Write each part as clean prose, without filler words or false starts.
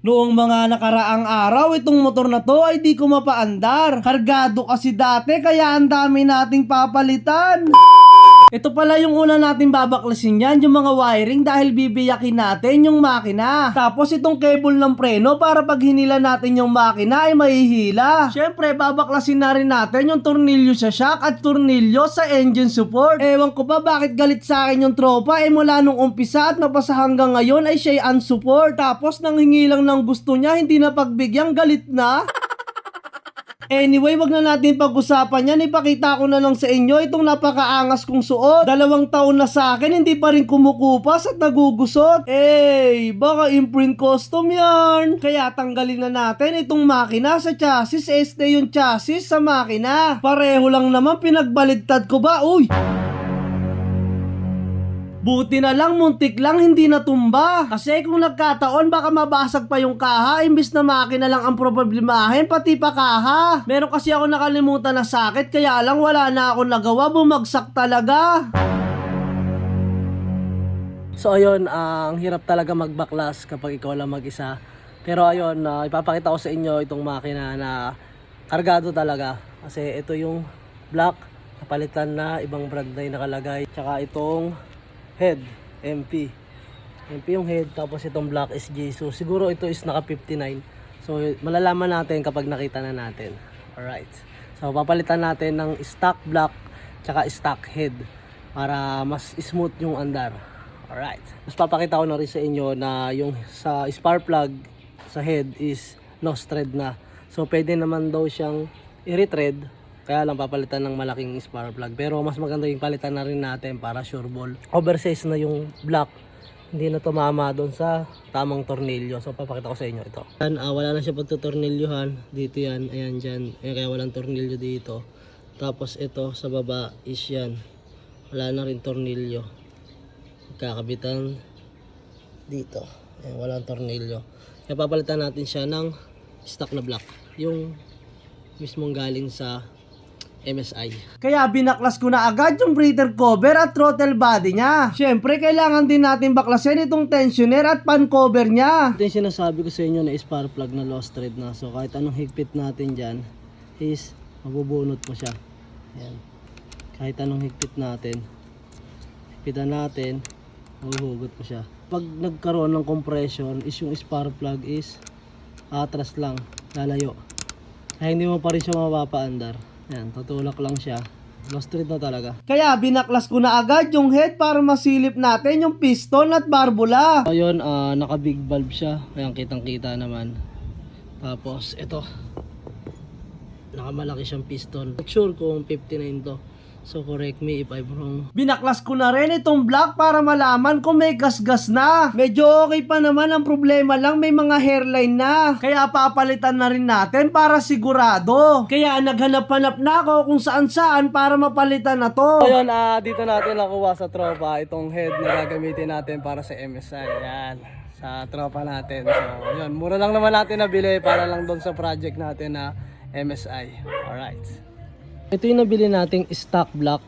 Noong mga nakaraang araw, itong motor na to ay di ko mapaandar. Kargado kasi dati kaya ang dami nating papalitan. Ito pala yung una natin babaklasin yan, yung mga wiring dahil bibiyakin natin yung makina. Tapos itong cable ng preno para pag hinila natin yung makina ay mahihila. Syempre babaklasin na rin natin yung tornilyo sa shock at tornilyo sa engine support. Ewan ko ba bakit galit sa akin yung tropa mula nung umpisa at napasa hanggang ngayon ay siya'y unsupport. Tapos nanghingi lang ng gusto niya, hindi na pagbigyan, galit na. Anyway, wag na natin pag-usapan yan. Ipakita ko na lang sa inyo itong napakaangas kong suot. 2 taon na sa akin, hindi pa rin kumukupas at nagugusot. Baka imprint custom yan. Kaya tanggalin na natin itong makina sa chassis. Este yung chassis sa makina. Pareho lang naman, pinagbaligtad ko ba? Uy! Buti na lang, muntik lang, hindi natumba. Kasi kung nagkataon, baka mabasag pa yung kaha, imbis na makina lang ang problemahin, pati pa kaha. Meron kasi ako nakalimutan na sakit, kaya lang wala na ako nagawa, bumagsak talaga. So ayun, ang hirap talaga magbaklas kapag ikaw lang mag-isa. Pero ayun, ipapakita ko sa inyo itong makina na kargado talaga. Kasi ito yung black, napalitan na, ibang brand na yung nakalagay. Tsaka itong head, MP yung head, tapos itong black SJ. So siguro ito is naka 59. So malalaman natin kapag nakita na natin. Alright, so papalitan natin ng stock black tsaka stock head para mas smooth yung andar. Alright, mas papakita ko na rin sa inyo na yung sa spark plug sa head is lost thread na. So pwede naman daw siyang i-retread, kaya lang papalitan ng malaking spark plug. Pero mas maganda yung palitan na rin natin para sure ball. Oversize na yung black, hindi na tumama doon sa tamang tornilyo. So papakita ko sa inyo ito. Yan, wala na siya pagtutornilyuhan. Dito yan, ayan dyan. Ayan, kaya walang tornilyo dito. Tapos ito sa baba is yan, wala na rin tornilyo. Kakabitan dito. Ayan, walang tornilyo. Kaya papalitan natin siya ng stock na black, yung mismong galing sa MSI. Kaya binaklas ko na agad yung breather cover at throttle body niya. Syempre kailangan din natin baklasin itong tensioner at pan cover niya. Ito yung sinasabi ko sa inyo na spark plug na lost thread na. So kahit anong higpit natin dyan is mabubunot mo siya. Ayan. Kahit anong higpit natin, higpitan natin, mahuhugot mo siya. Pag nagkaroon ng compression is yung spark plug is atras lang, lalayo. Kaya hindi mo pa rin siya mapapaandar. Yan, tutulak lang siya. Lost thread na talaga. Kaya binaklas ko na agad yung head para masilip natin yung piston at barbula. Ayun, naka big valve siya. Ayan, kitang kita naman. Tapos ito, nakamalaki siyang piston. Not sure kung 59 to, so correct me if I'm wrong. Binaklas ko na rin itong black para malaman kung may gas-gas na. Medyo okay pa naman, ang problema lang may mga hairline na. Kaya papalitan na rin natin para sigurado. Kaya naghanap-hanap na ako kung saan-saan para mapalitan na to. Ayun, dito natin nakuha sa tropa itong head na gagamitin natin para sa MSI. Yan, sa tropa natin. So yun, mura lang naman natin nabili para lang doon sa project natin na MSI. Alright. Ito yung nabili nating stock block.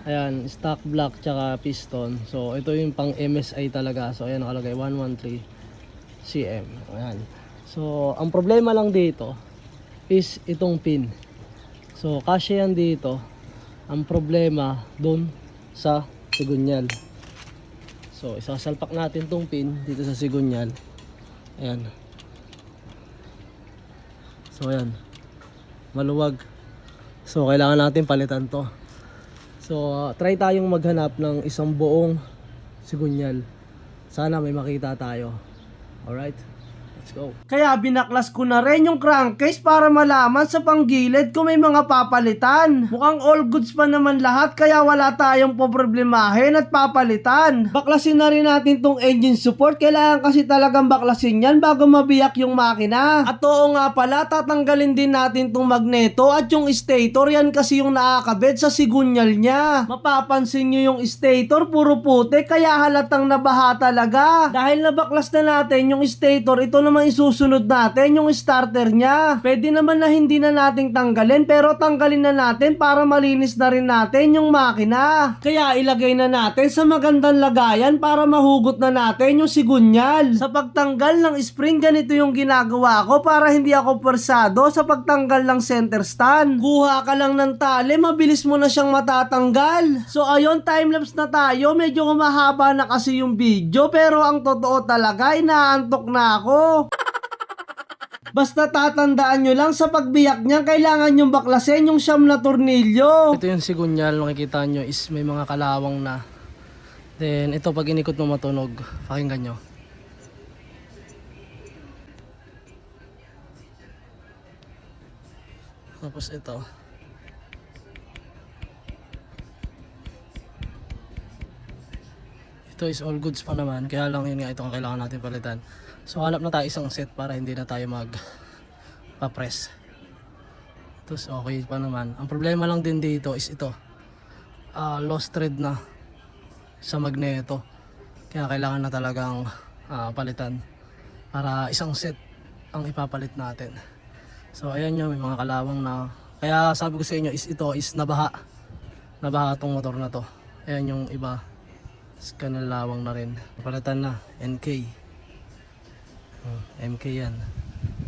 Ayan, stock block tsaka piston. So ito yung pang MSI talaga. So ayan, nakalagay 113 cm. Ayan. So ang problema lang dito is itong pin. So kasya yan dito. Ang problema dun sa sigunyal. So isasalpak natin tong pin dito sa sigunyal. Ayan. So ayan, maluwag. So kailangan natin palitan to. So try tayong maghanap ng isang buong sigunyal. Sana may makita tayo. Alright, let's go. Kaya binaklas ko na rin yung crankcase para malaman sa panggilid kung may mga papalitan. Mukhang all goods pa naman lahat, kaya wala tayong poproblemahin at papalitan. Baklasin na rin natin tong engine support. Kailangan kasi talagang baklasin yan bago mabiyak yung makina. At oo nga pala, tatanggalin din natin tong magneto at yung stator. Yan kasi yung nakakabit sa sigunyal niya. Mapapansin nyo yung stator puro puti, kaya halatang nabaha talaga. Dahil nabaklas na natin yung stator, ito naman isusunod natin, yung starter niya. Pwede naman na hindi na nating tanggalin, pero tanggalin na natin para malinis na rin natin yung makina. Kaya ilagay na natin sa magandang lagayan para mahugot na natin yung sigunyal. Sa pagtanggal ng spring, ganito yung ginagawa ko para hindi ako persado sa pagtanggal ng center stand. Kuha ka lang ng tali, mabilis mo na siyang matatanggal. So ayun, timelapse na tayo. Medyo mahaba na kasi yung video, pero ang totoo talaga, inaantok na ako. Basta tatandaan nyo lang, sa pagbiyak niya, kailangan yung baklasin yung siyam na tornilyo. Ito yung sigunyal, makikita nyo is may mga kalawang na. Then ito, pag inikot mo matunog, pakinggan nyo. Tapos ito. Ito is all goods pa naman, kaya lang yun nga, ito ang kailangan natin palitan. So hanap na tayo isang set para hindi na tayo pa-press. Tapos okay pa naman. Ang problema lang din dito is ito, lost thread na sa magneto. Kaya kailangan na talagang palitan para isang set ang ipapalit natin. So ayan nyo, may mga kalawang na. Kaya sabi ko sa inyo is ito is nabaha tong motor na to. Ayan yung iba, kanalawang na rin. Palitan na, NK. MK yan.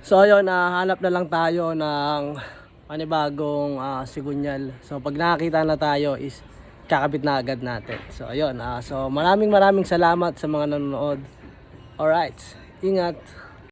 So ayun, hanap na lang tayo ng panibagong sigunyal. So pag nakakita na tayo is kakabit na agad natin. So ayun, so maraming salamat sa mga nanonood. Alright, ingat.